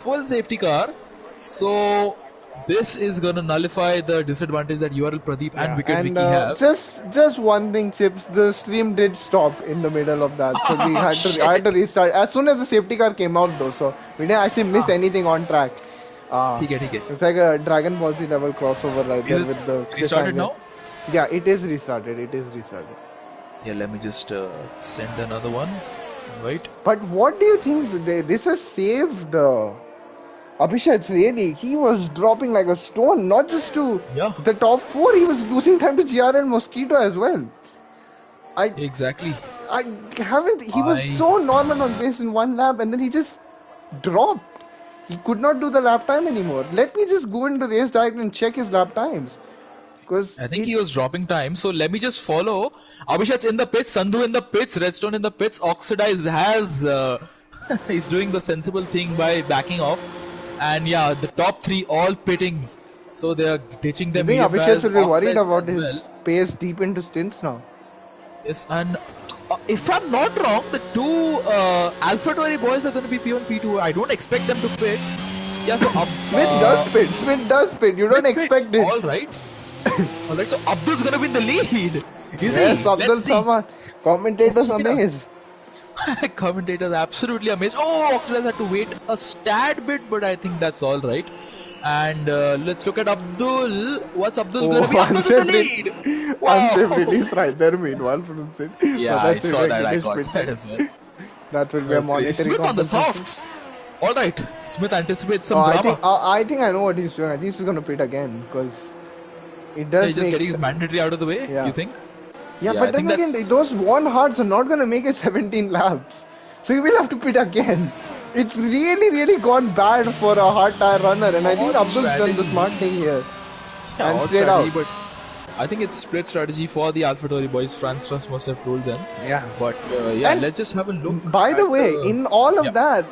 full safety car. So this is gonna nullify the disadvantage that URL Pradeep and Wicked Vicky have. Just one thing, Chips. The stream did stop in the middle of that, so we had to I had to restart as soon as the safety car came out, though. So we didn't actually miss anything on track. It's like a Dragon Ball Z level crossover right there with the restarted now. Yeah, it is restarted. It is restarted. Yeah, let me just send another one. Right. But what do you think? This has saved Abhishek? Really, he was dropping like a stone, not just to the top 4. He was losing time to GRL Mosquito as well. Exactly. He was so normal on pace in one lap, and then he just dropped. He could not do the lap time anymore. Let me just go into race directory and check his lap times. I think he was dropping time, so let me just follow. Abhishek's in the pits, Sandhu in the pits, Redstone in the pits, Oxidize has he's doing the sensible thing by backing off, and yeah, the top 3 all pitting, so they are ditching them. I think Abhishek should be worried about his pace deep into stints now. Yes, and if I'm not wrong, the 2 AlphaTauri boys are going to be P1, P2. I don't expect them to pit. Yeah, so Smith does pit. You don't expect it. All right. Alright, so Abdul's gonna be in the lead. Yes, Abdul Samad. Commentators amazed. Commentators absolutely amazed. Oh, Oxidize had to wait a tad bit, but I think that's alright. And let's look at Abdul. What's Abdul gonna be? Abdul's in the lead! Wow. Unsafe release right there, meanwhile, from Smith. Yeah, so I saw that. I got that as well. That will be a monetary Smith on the softs. Alright, Smith anticipates some drama. I think I know what he's doing. I think he's gonna pit again because it does. He's just getting his mandatory out of the way. Yeah. You think? Yeah, but then again, those 1 hearts are not gonna make it 17 laps, so he will have to pit again. It's really gone bad for a hard tire runner, and I think Abdul's done the smart thing here and stayed out. But I think it's split strategy for the AlphaTauri boys. Franz Trust must have told them. Yeah. But let's just have a look. By the way, in all of that,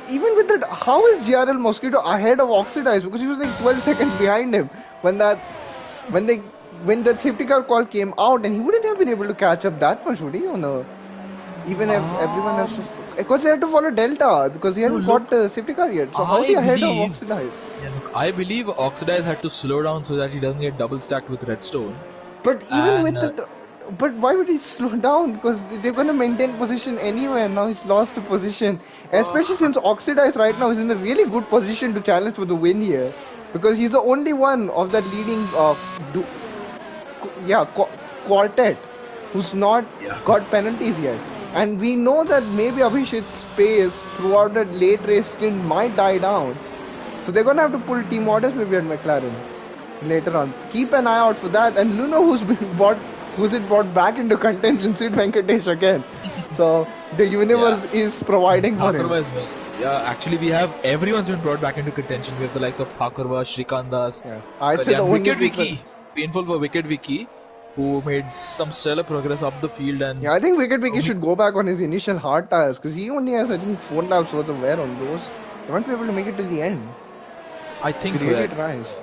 even with that, how is GRL Mosquito ahead of Oxidize? Because he was like 12 seconds behind him when the safety car call came out, and he wouldn't have been able to catch up that much, would he? Even if everyone else was, because he had to follow Delta because he hadn't got the safety car yet. So how is he ahead of Oxidize? Yeah, look, I believe Oxidize had to slow down so that he doesn't get double stacked with Redstone. But even with but why would he slow down? Because they're going to maintain position anyway, and now he's lost the position. Especially since Oxidize right now is in a really good position to challenge for the win here, because he's the only one of that leading quartet who's not got penalties yet. And we know that maybe Abhishek's pace throughout the late race stint might die down. So they're going to have to pull Team Orders maybe at McLaren later on. Keep an eye out for that. And Luno, who's brought back into contention, Sid Venkatesh again. So the universe is providing for him. Yeah, actually we have everyone's been brought back into contention. We have the likes of Thakurva, Srikandas. Yeah. I'd say the only Wicked Vicky. Painful for Wicked Vicky, who made some stellar progress up the field. And yeah, I think Wicked Vicky should go back on his initial hard tires, because he only has, I think, 4 laps worth of wear on those. He won't be able to make it to the end. I think so. Really tries.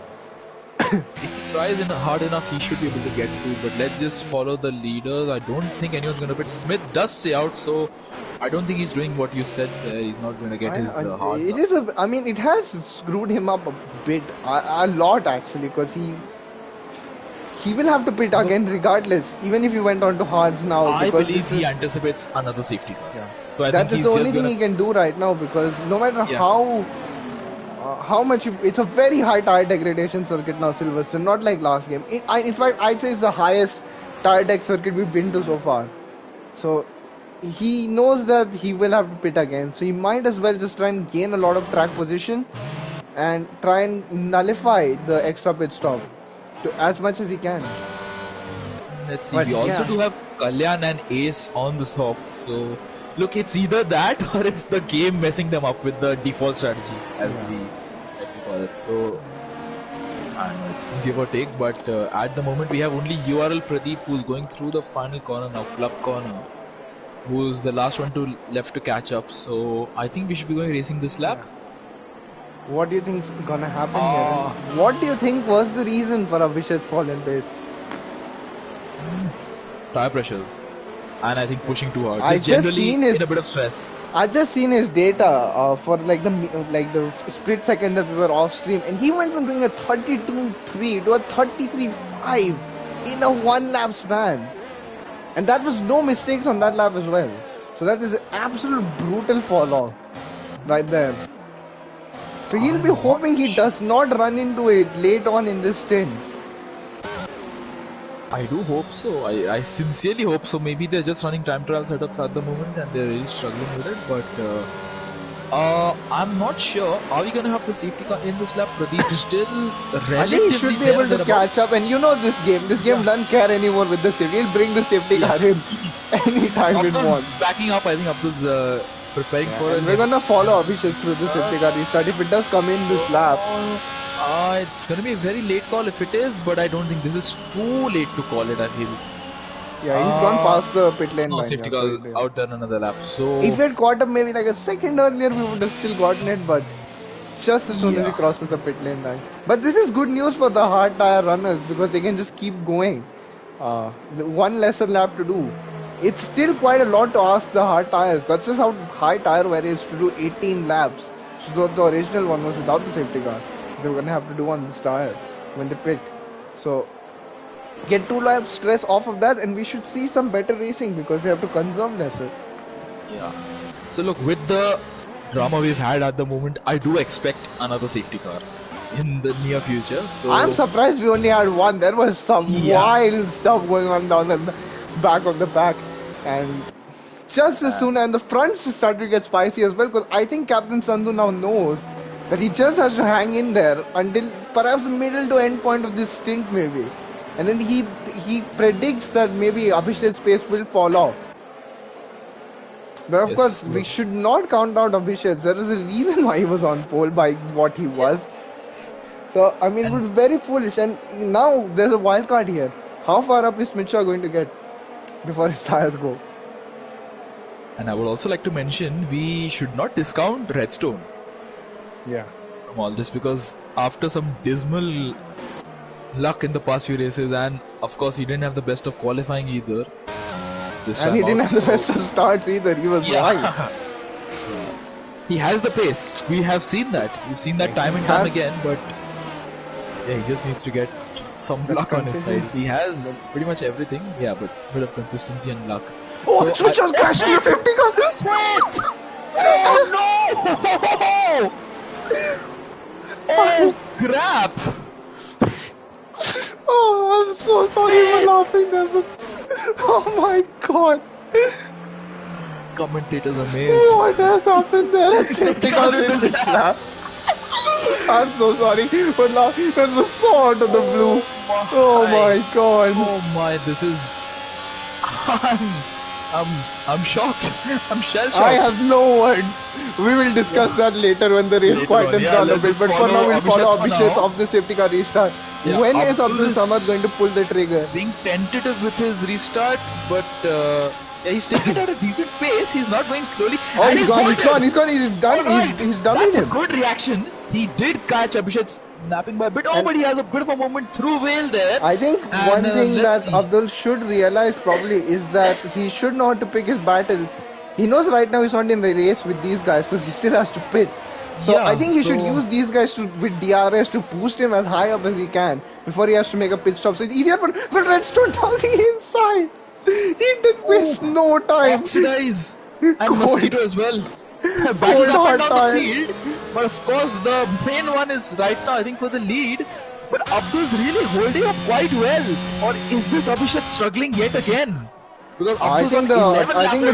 If he tries hard enough, he should be able to get through. But let's just follow the leaders. I don't think anyone's going to pit. Smith does stay out, so I don't think he's doing what you said there. He's not going to get his hard. It has screwed him up a bit, a lot actually, because he will have to pit again regardless, even if he went on to hards now. I believe he anticipates another safety car. Yeah. So I think the only thing he can do right now, because no matter how much it's a very high tire degradation circuit now, Silverstone, not like last game. In fact, I'd say it's the highest tire deck circuit we've been to so far. So he knows that he will have to pit again, so he might as well just try and gain a lot of track position and try and nullify the extra pit stop as much as he can. Let's see. We also do have Kalyan and Ace on the soft, so look, it's either that or it's the game messing them up with the default strategy, as we call it. So I know it's give or take, but at the moment we have only URL Pradeep, who's going through the final corner now, club corner, who's the last one left to catch up. So I think we should be going racing this lap. What do you think is gonna happen here? What do you think was the reason for Abhishek's fall in pace? Tire pressures, and I think pushing too hard. In a bit of stress. I just seen his data for like the split second that we were off stream, and he went from doing a 32.3 to a 33.5 in a 1 lap span, and that was no mistakes on that lap as well. So that is absolute brutal fall off right there. So he'll be hoping he does not run into it late on in this stint. I do hope so. I sincerely hope so. Maybe they're just running time trial setups at the moment and they're really struggling with it. But I'm not sure. Are we going to have the safety car in this lap? Pradeep is still relatively I think he should be able to catch up. And you know this game doesn't care anymore with the safety. He'll bring the safety car in anytime it wants. Backing up. I think Abdul's preparing for it. We're going to follow Abhishek through the safety car restart if it does come in this lap. It's going to be a very late call if it is, but I don't think this is too late to call it, I feel. Yeah, he's gone past the pit lane line. Safety car out there another lap. So if he had caught up maybe like a second earlier, we would have still gotten it, but just as soon as he crosses the pit lane line. But this is good news for the hard tire runners because they can just keep going. One lesser lap to do. It's still quite a lot to ask the hard tires. That's just how high tire wear is to do 18 laps. So the original one was without the safety car. They were going to have to do on this tire when they pit. So get 2 laps stress off of that and we should see some better racing because they have to conserve lesser. Yeah. So look, with the drama we've had at the moment, I do expect another safety car in the near future. So I'm surprised we only had one. There was some wild stuff going on down the back of the pack. And just as soon as the fronts started to get spicy as well, because I think Captain Sandhu now knows that he just has to hang in there until perhaps the middle to end point of this stint maybe. And then he predicts that maybe Abhishek's pace will fall off. But of course, we should not count out Abhishek. There is a reason why he was on pole by what he was. So, I mean, it was very foolish. And now there's a wild card here. How far up is Smith Shaw going to get before his tires go? And I would also like to mention, we should not discount Redstone. Yeah. From all this, because after some dismal luck in the past few races, and of course he didn't have the best of qualifying either. And he didn't have the best of starts either. He was right. He has the pace. We have seen that. We've seen that time and time again. But yeah, he just needs to get some luck on his side. He has pretty much everything. Yeah, but a bit of consistency and luck. Oh, so just crashed the safety car. Sweat! Oh no! Oh crap! Oh, I'm so sorry for laughing there, but oh my god! Commentators amazed. What has happened there? Safety car in the trap. I'm so sorry, but that was so out of the blue. Oh my god! Oh my! This is. I'm shocked. I'm shell-shocked. I have no words. We will discuss that later when the race quietens down a bit. But for now, we'll follow Abhishek of the safety car restart. Yeah, when is Abdul Samad going to pull the trigger? Being tentative with his restart, but he's taking it at a decent pace. He's not going slowly. Oh, he's gone. He's done. He's done. That's a good reaction. He did catch Abhishek's napping by a bit. Oh, but he has a bit of a moment through Vale there. I think one thing that Abdul should realize probably is that he should know how to pick his battles. He knows right now he's not in the race with these guys because he still has to pit. So I think he should use these guys with DRS to boost him as high up as he can before he has to make a pit stop. So it's easier for Redstone down the inside. He didn't waste no time. Oxidize and Mosquito as well. Battles up and down the field. But of course the main one is right now I think for the lead. But Abdul's really holding up quite well. Or is this Abhishek struggling yet again? Because I think the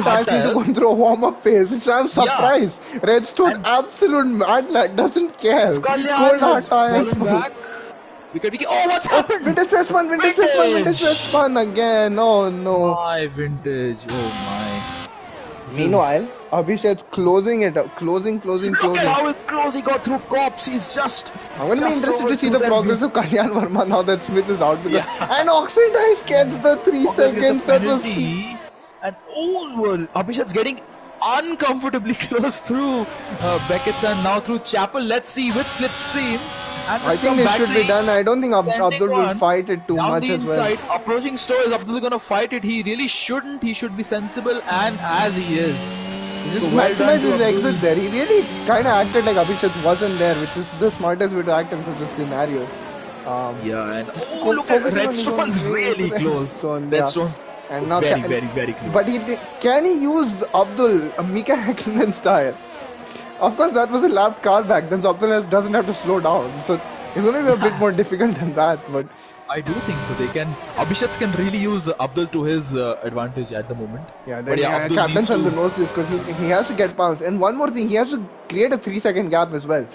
tires need to go through a warm-up phase, which I'm surprised. Yeah. Redstone, absolute mad lad, doesn't care. Cold hard tires. Back. Oh, what's happened? Vintage press one again. Oh no. My vintage. Oh my. Meanwhile, Abhishek's closing it up. Closing. Look at how close he got through cops. He's just. I'm going to be interested to see the progress of Kalyan Verma now that Smith is out. And Oxidize gets the 3 seconds. That was key. And Abhishek's getting uncomfortably close through Beckett's and now through Chapel. Let's see with Slipstream. I think it should be done. I don't think Abdul will fight it too much as well. Approaching Stowe, is Abdul going to fight it? He really shouldn't. He should be sensible, and as he is. He just maximized his exit there. He really kind of acted like Abhishek wasn't there, which is the smartest way to act in such a scenario. And look at Redstone's really close. Redstone's and now very close. But can he use Abdul Mika Häkkinen style? Of course, that was a lapped car back then, so Abdul doesn't have to slow down. So it's going to be a bit more difficult than that. But I do think so. Abhishek can really use Abdul to his advantage at the moment. Captain Sandhu knows this because he has to get past. And one more thing, he has to create a 3-second gap as well.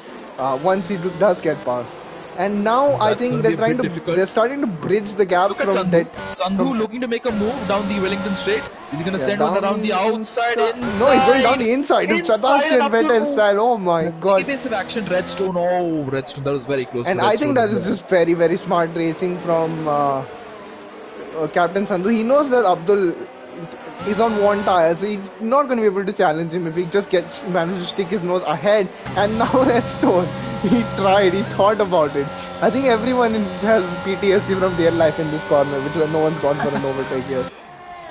Once he does get past. And now I think they're starting to bridge the gap. Look at Sandhu looking to make a move down the Wellington Straight. Is he going to send one around the outside, inside? No, he's going down the inside. It's Sebastian Vettel style. Oh my god. Evasive action, Redstone. Oh, Redstone, that was very close. And I think that is just very, very smart racing from Captain Sandhu. He knows that Abdul is on one tire, so he's not going to be able to challenge him if he just manages to stick his nose ahead. And now Redstone, he thought about it. I think everyone has PTSD from their life in this corner, which no one's gone for an overtake here.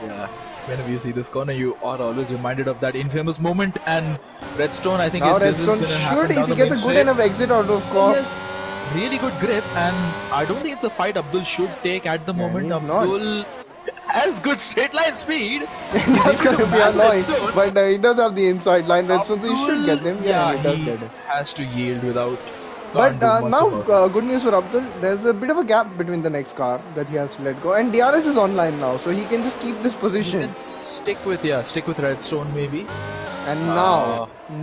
Yeah, whenever you see this corner, you are always reminded of that infamous moment. And Redstone, I think now Redstone should, if he gets a good enough exit out of corner. Yes, really good grip, and I don't think it's a fight Abdul should take at the moment. Abdul has good straight line speed. That's going to be annoying, but he does have the inside line Redstone, so he should get him. Yeah, he does get it. Has to yield without. But now, good news for Abdul. There's a bit of a gap between the next car that he has to let go, and DRS is online now, so he can just keep this position. He can stick with Redstone maybe. And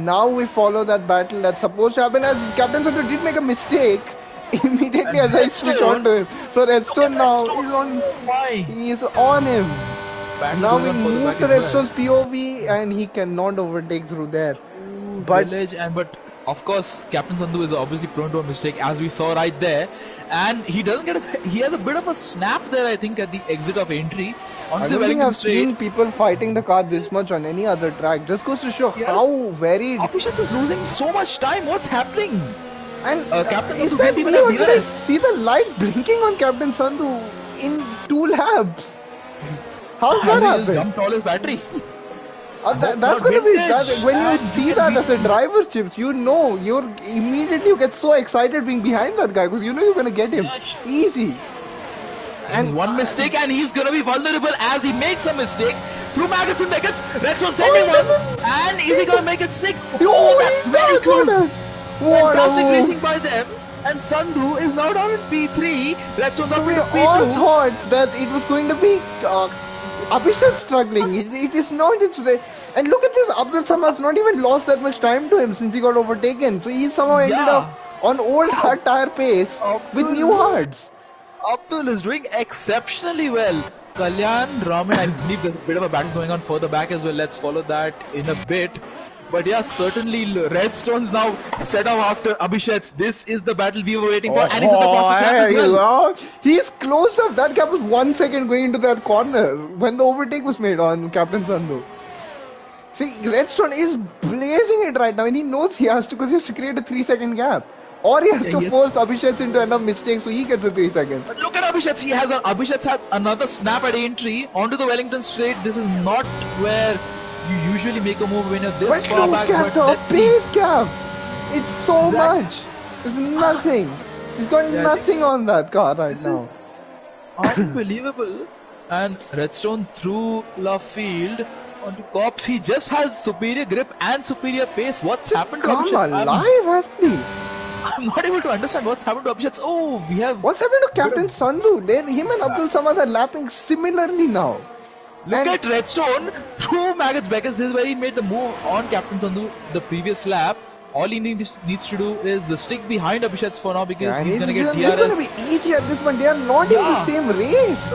now we follow that battle that's supposed to happen, as Captain Sandhu did make a mistake immediately as I switch on to him. So Redstone now is on him. Now we move to Redstone's POV and he cannot overtake through there. But of course Captain Sandhu is obviously prone to a mistake, as we saw right there, and he has a bit of a snap there, I think, at the exit of entry. I don't think I've seen people fighting the car this much on any other track. Just goes to show how very Abhishek is losing so much time. What's happening? And is that did I see the light blinking on Captain Sandhu in 2 laps? How's that happen? He just dumped all his battery. That's going to be when you see that as a driver, Chips, you know, you get so excited being behind that guy because you know you're going to get him easy. And one mistake and he's going to be vulnerable as he makes a mistake through maggots and beckets. Redstone sending one, and is he going to make it stick? Oh, that's very close. Fantastic racing by them, and Sandhu is now down in P3. Redstone's up in P2. All thought that it was going to be Abhishek struggling. It is not. And look at this. Abdul Samad's not even lost that much time to him since he got overtaken. So he somehow ended up on old hard tire pace with new hards. Abdul is doing exceptionally well. Kalyan, Raman, I believe there's a bit of a battle going on further back as well. Let's follow that in a bit. But yeah, certainly Redstone's now set off after Abhishek's. This is the battle we were waiting for, and he's in the process as well. He's closed up. That gap was 1 second going into that corner when the overtake was made on Captain Sandhu. See, Redstone is blazing it right now, and he knows he has to because he has to create a 3-second gap. Or he has to force Abhishek into enough mistakes so he gets a 3 seconds. But look at Abhishek. Abhishek has another snap at entry onto the Wellington Straight. This is not where you usually make a move when you're this far back. But look at the pace gap. It's so much. There's nothing. He's got nothing on that car right now. This is unbelievable. And Redstone through left field onto Cops. He just has superior grip and superior pace. What's happened to Abhishek? Come alive, hasn't he? I'm not able to understand what's happened to Abhishek. What's happened to Captain Sandhu? Him and Abdul Samad are lapping similarly now. Look at Redstone through Maggots Beckers. This is where he made the move on Captain Sandhu the previous lap. All he needs to do is stick behind Abhishek for now because he's going to get DRS. It's going to be easy at this point. They are not in the same race.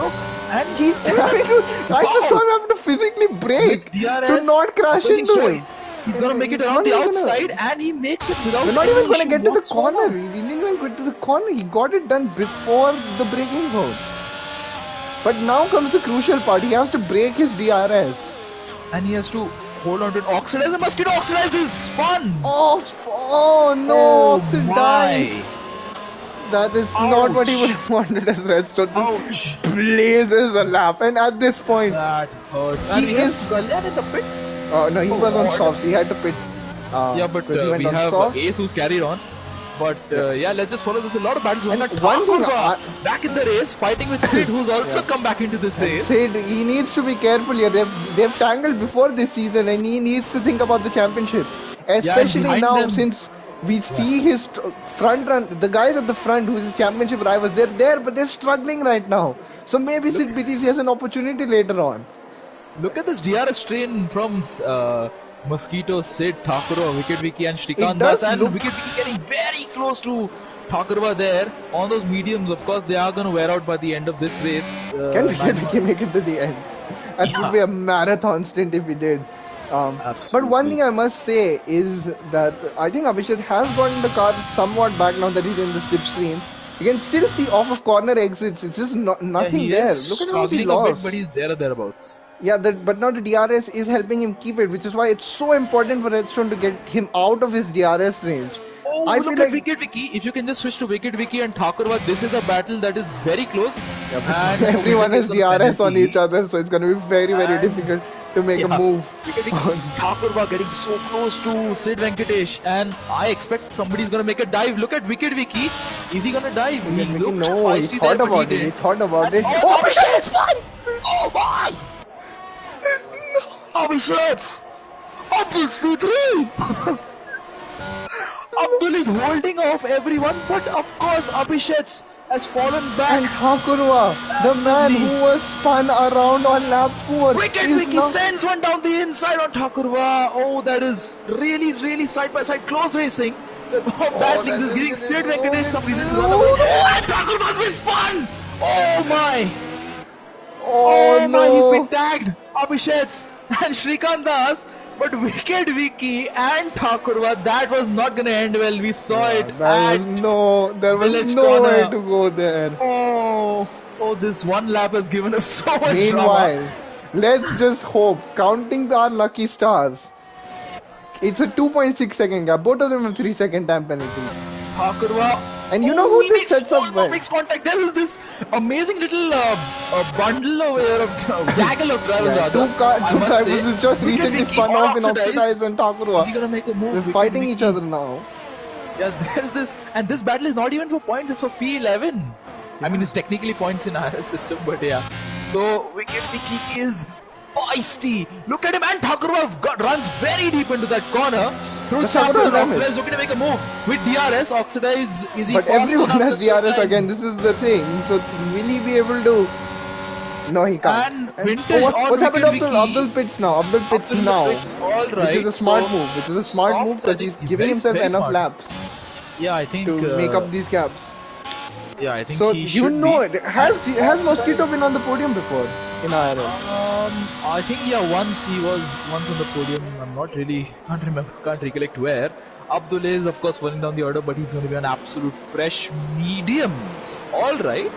And he's having to, I just saw him having to physically brake to not crash into him. He's going to make it around the outside and he makes it without. We're not even going to get to the corner. He didn't even get to the corner. He got it done before the braking zone. But now comes the crucial part. He has to break his DRS. And he has to hold on to it. Oxidize the mosquito. Oxidize is fun. Oh no. Oxidize. That is not what he would have wanted as Redstone. Just blazes a lap, and at this point, that hurts. And he is Kalyan in the pits. No, he was on softs. He had to pit. But we have Ace who's carried on. But let's just follow this. A lot of battles going on. One thing, back in the race, fighting with Sid, who's also come back into this race. Sid, he needs to be careful here. They've tangled before this season, and he needs to think about the championship, especially now since we see his front run. The guys at the front, who is his championship rivals, they're there, but they're struggling right now. So maybe Sid believes he has an opportunity later on. Look at this DRS train from Mosquito, Sid, Thakurva, Wicket Wiki and Shrikant Das, and Wicket Wiki getting very close to Thakurva there on those mediums. Of course, they are going to wear out by the end of this race. Can Wicket Wiki make it to the end? That would be a marathon stint if he did. But one thing I must say is that I think Abhishek has gotten the car somewhat back now that he's in the slipstream. You can still see off of corner exits. It's just nothing there. Look at how he lost. But he's there or thereabouts. Yeah, but now the DRS is helping him keep it, which is why it's so important for Redstone to get him out of his DRS range. Oh, I feel like Wicket Wiki. If you can just switch to Wicket Wiki and Thakurva, this is a battle that is very close. Yeah, and everyone has DRS on each other, so it's going to be very, very difficult to make a move. Wicket Wiki, Thakurva getting so close to Sid Venkatesh, and I expect somebody's going to make a dive. Look at Wicket Wiki. Is he going to dive? He thought about it. He thought about it. Oh, shit! Oh my! Abhishek! Abdul's V3! Abdul is holding off everyone, but of course Abhishek has fallen back. And Thakurva, the man who was spun around on lap 4. Wicket Wiki sends one down the inside on Thakurva. Oh, that is really, really side by side close racing. Battling this, giving Sid Venkatesh some reason to run away. And Thakurva's been spun! Oh my! Oh my, he's been tagged! Abhishek and Shrikant Das, but Wicket Wiki and Thakurva, that was not going to end well. We saw it. There was no way to go there. Oh, this one lap has given us so much Meanwhile, drama. Let's just hope, counting our lucky stars, it's a 2.6 second gap. Both of them have 3 second time penalties. Thakurva. And you know who this sets up well? Makes contact. There is this amazing little bundle over here of gaggle of drivers. Two drivers who just recently spun off in Oxidize and Thakurva. Is he gonna make a move? They're fighting each other now. Yeah, there's this, and this battle is not even for points. It's for P11. I mean, it's technically points in our system, but yeah. So Wicket Wiki is feisty. Look at him, and Thakurva runs very deep into that corner. Through Chapel, Oxidize looking to make a move with DRS. Oxidize, is he but everyone has DRS again. This is the thing. So will he be able to? No, he can't. And Vintage what's happened to Abdul? Abdul pits now. Abdul pits now. All right. Which is a smart move. Which is a smart move because he's giving himself enough laps. Yeah, I think to make up these gaps. Yeah, I think so he should has Mosquito been on the podium before in IRL? I think once he was on the podium. I'm not really can't recollect where. Abdul is of course falling down the order, but he's going to be an absolute fresh medium. All right.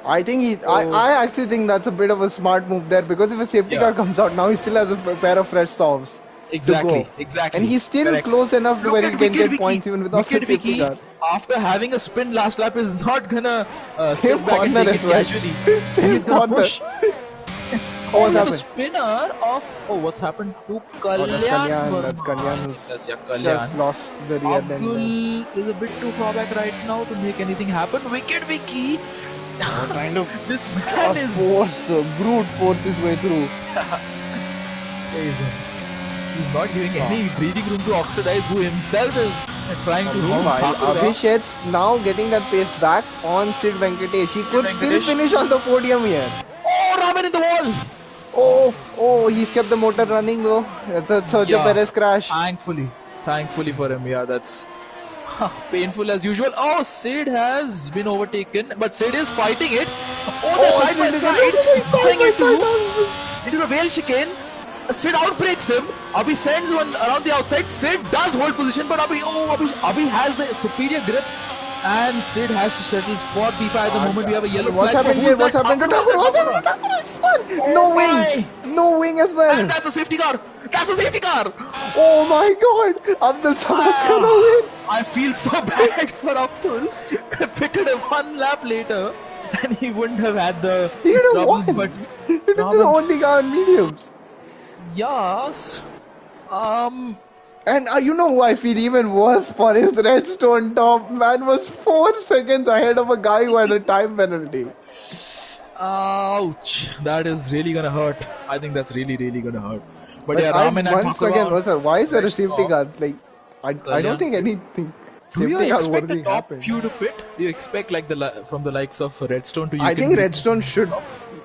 I think I actually think that's a bit of a smart move there, because if a safety car comes out now, he still has a pair of fresh softs. Exactly. And he's still close enough to where he can get points even without a safety car. After having a spin last lap is not gonna sit back and take it casually. He's gonna push. What's happened? The spinner of what's happened to Kalyan? That's Kalyan who's just lost the rear end. Abdul is a bit too far back right now to make anything happen. Wicket Wiki. Kind of this man is brute force his way through. He's not giving any breathing room to Oxidize, who himself is trying to meanwhile, Abhishek's now getting that pace back on Sid Venkatesh. He could still finish on the podium here. Oh, Raman in the wall! Oh, he's kept the motor running though. That's a Sergio Perez crash. Thankfully for him, that's painful as usual. Oh, Sid has been overtaken, but Sid is fighting it. The side by side, into the whale chicane. Sid outbreaks him. Abhi sends one around the outside. Sid does hold position, but Abhi has the superior grip. And Sid has to settle for P5 at the moment. We have a yellow flag. What's happened here? What's happened to Thakur? What's happened to Thakur? No wing! No wing as well. And that's a safety car. That's a safety car. Oh my god. Abdul Samad's gonna win. I feel so bad for Abdul. I pitted him 1 lap later and he wouldn't have had the troubles. But he was the only guy on mediums. Yes. And you know who I feel even worse for is Redstone top. Man was 4 seconds ahead of a guy who had a time penalty. Ouch. That is really gonna hurt. I think that's really gonna hurt. But yeah, Raman and once again, why is there a safety car? Like, I don't think anything. Do you expect the top few to pit? Do you expect like from the likes of Redstone to? I think Redstone should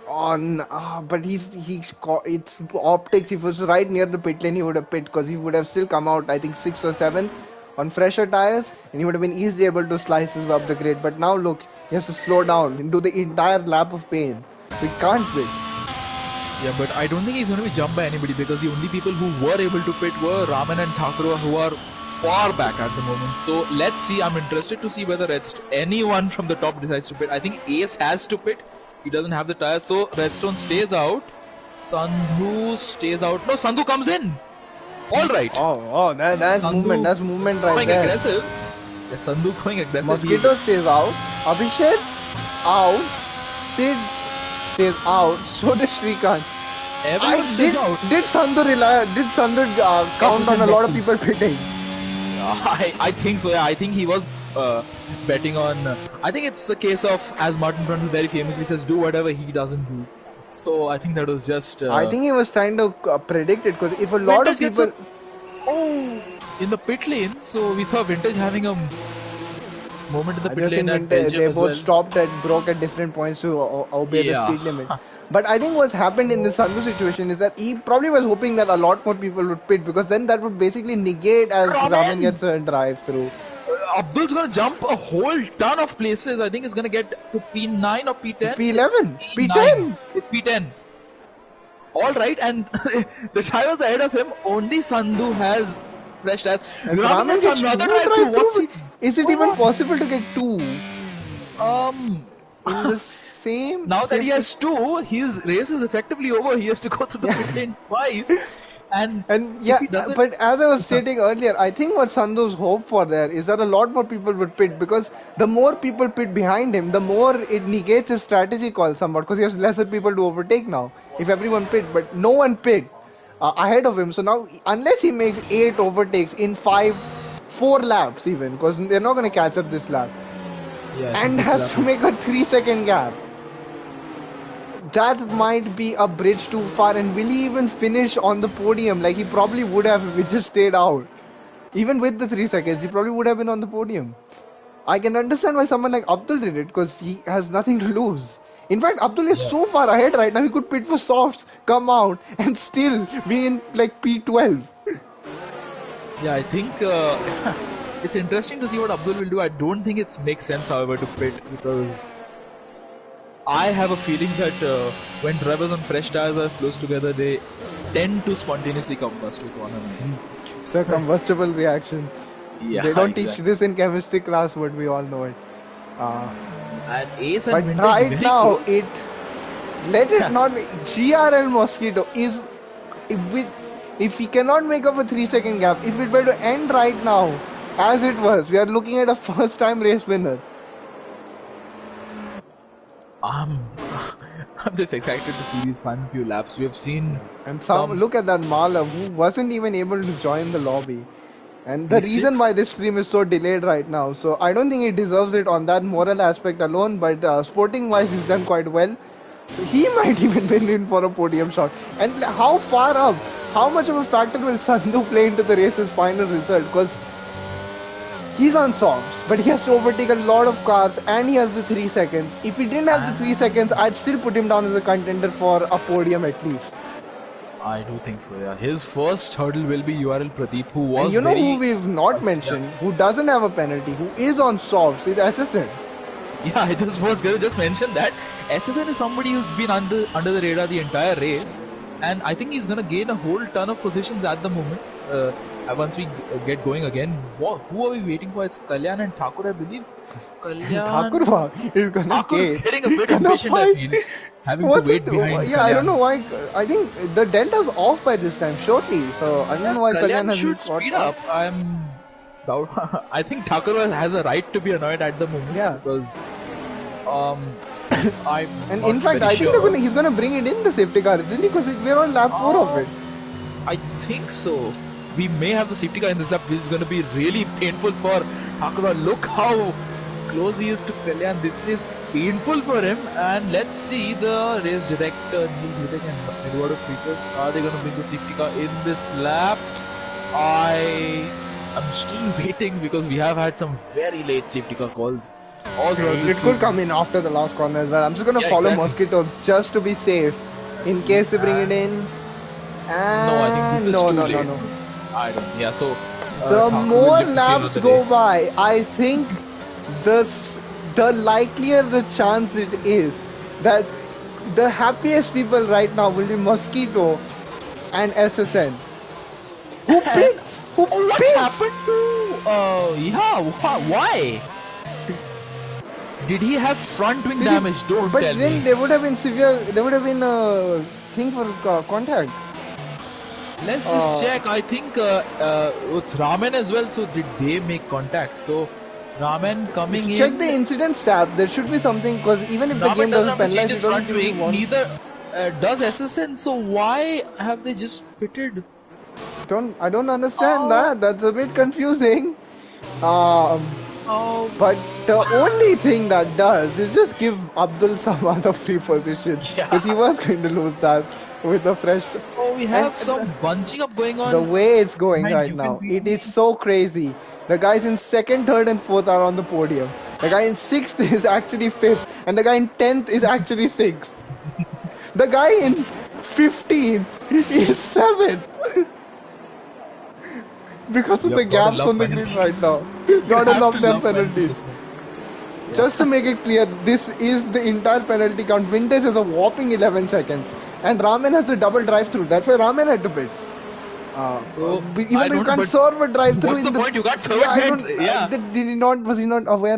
but it's optics. If it was right near the pit lane, he would have pit because he would have still come out. I think 6th or 7th on fresher tires, and he would have been easily able to slice his way up the grid. But now look, he has to slow down and do the entire lap of pain, so he can't pit. Yeah, but I don't think he's going to be jumped by anybody because the only people who were able to pit were Raman and Thakur, who are far back at the moment. So let's see. I'm interested to see whether anyone from the top decides to pit. I think Ace has to pit. He doesn't have the tires, so Redstone stays out. Sandhu stays out. No, Sandhu comes in. All right. Oh, that's Sandhu movement. That's movement right going there. Aggressive. Yeah, Sandhu going aggressive. Mosquito stays out. Abhishek's out. Sid stays out. So does Shrikant. Did Sandhu count on a lot of people pitting? I think so. Yeah, I think he was betting on. I think it's a case of, as Martin Brundle very famously says, do whatever he doesn't do. So I think that was just. I think he was trying to predict it because if a lot of people. In the pit lane, so we saw Vintage having a moment in the pit lane. They both stopped and broke at different points to obey the speed limit. But I think what's happened in the Sandhu situation is that he probably was hoping that a lot more people would pit because then that would basically negate as Raman gets a drive through. Abdul's gonna jump a whole ton of places. I think he's gonna get to P9 or P10. It's P11. P10. It's P10. Alright, and the guy was ahead of him. Only Sandhu has fresh tires. Raman gets another drive through. Is it even possible to get 2? In the same. Now that he has 2, his race is effectively over. He has to go through the pit lane twice. And yeah, but as I was stating earlier, I think what Sandhu's hope for there is that a lot more people would pit because the more people pit behind him, the more it negates his strategy call somewhat because he has lesser people to overtake now. If everyone pit, but no one pit ahead of him. So now, unless he makes 8 overtakes in 4 laps even, because they're not going to catch up this lap, and has to make a 3-second gap. That might be a bridge too far, and will he even finish on the podium? Like he probably would have if he just stayed out. Even with the 3 seconds, he probably would have been on the podium. I can understand why someone like Abdul did it, because he has nothing to lose. In fact, Abdul is so far ahead right now, he could pit for softs, come out, and still be in like P12. Yeah, I think it's interesting to see what Abdul will do. I don't think it makes sense, however, to pit because I have a feeling that when drivers on fresh tires are close together, they tend to spontaneously combust with one another. It's a combustible reaction. Yeah, they don't teach this in chemistry class, but we all know it. And Ace and Vintage right now, close. Let it not be. GRL Mosquito is if he cannot make up a 3-second gap, if it were to end right now, as it was, we are looking at a first-time race winner. I'm just excited to see these fun few laps. We have seen look at that Mala who wasn't even able to join the lobby. And the reason why this stream is so delayed right now, so I don't think he deserves it on that moral aspect alone, but sporting wise he's done quite well. So he might even win in for a podium shot. And how far up, how much of a factor will Sandhu play into the race's final result? Because he's on softs, but he has to overtake a lot of cars and he has the 3 seconds. If he didn't have the 3 seconds, I'd still put him down as a contender for a podium at least. I do think so, yeah. His first hurdle will be URL Pradeep, who was and you know who we've not mentioned, who doesn't have a penalty, who is on softs, is SSN. Yeah, I just was going to just mention that. SSN is somebody who's been under the radar the entire race, and I think he's going to gain a whole ton of positions at the moment. once we get going again, who are we waiting for? It's Kalyan and Thakur, I believe. Thakur is gonna Thakur is getting a bit gonna impatient, I feel, having to wait behind Yeah, Kalyan. I don't know why. I think the delta's off by this time, shortly. So I don't know why Kalyan should speed up. I think Thakur has a right to be annoyed at the moment. Yeah. Because and in fact, I think he's gonna bring it in the safety car, isn't he? Because we're on lap 4 of it. I think so. We may have the safety car in this lap. This is going to be really painful for Thakur. Look how close he is to Kalyan. This is painful for him. And let's see the race director Neil Hidek and Eduardo Freitas. Are they going to bring the safety car in this lap? I am still waiting because we have had some very late safety car calls. It could come in after the last corner as well. I'm just going to follow Mosquito just to be safe in case they bring it in. And no, I think this is too late. No. I don't. Yeah, so the more laps go by, I think the likelier the chance it is that the happiest people right now will be Mosquito and SSN. Who picks? What's happened to? Why? Did he have front wing damage? Don't tell me. But then there would have been severe. There would have been a thing for contact. Let's just check. I think it's Ramen as well. So did they make contact? So Ramen coming in. Check the incidents tab. There should be something, because even if the game doesn't penalize, it doesn't give you one. Neither does SSN. So why have they just pitted? I don't understand that. That's a bit confusing. But the only thing that does is just give Abdul some other free position, because he was going to lose that with the fresh. We have some bunching up going on. The way it's going right now, it is so crazy. The guys in 2nd, 3rd and 4th are on the podium. The guy in 6th is actually 5th, and the guy in 10th is actually 6th. The guy in 15th is 7th. Because of the gaps on the grid right now. Gotta love them penalties. Just to make it clear, this is the entire penalty count. Vintage is a whopping 11 seconds. And Ramen has the double drive-through. That's why Ramen had to bid. Even though you can't serve a drive-through. What's the point? You can't serve it. Was he not aware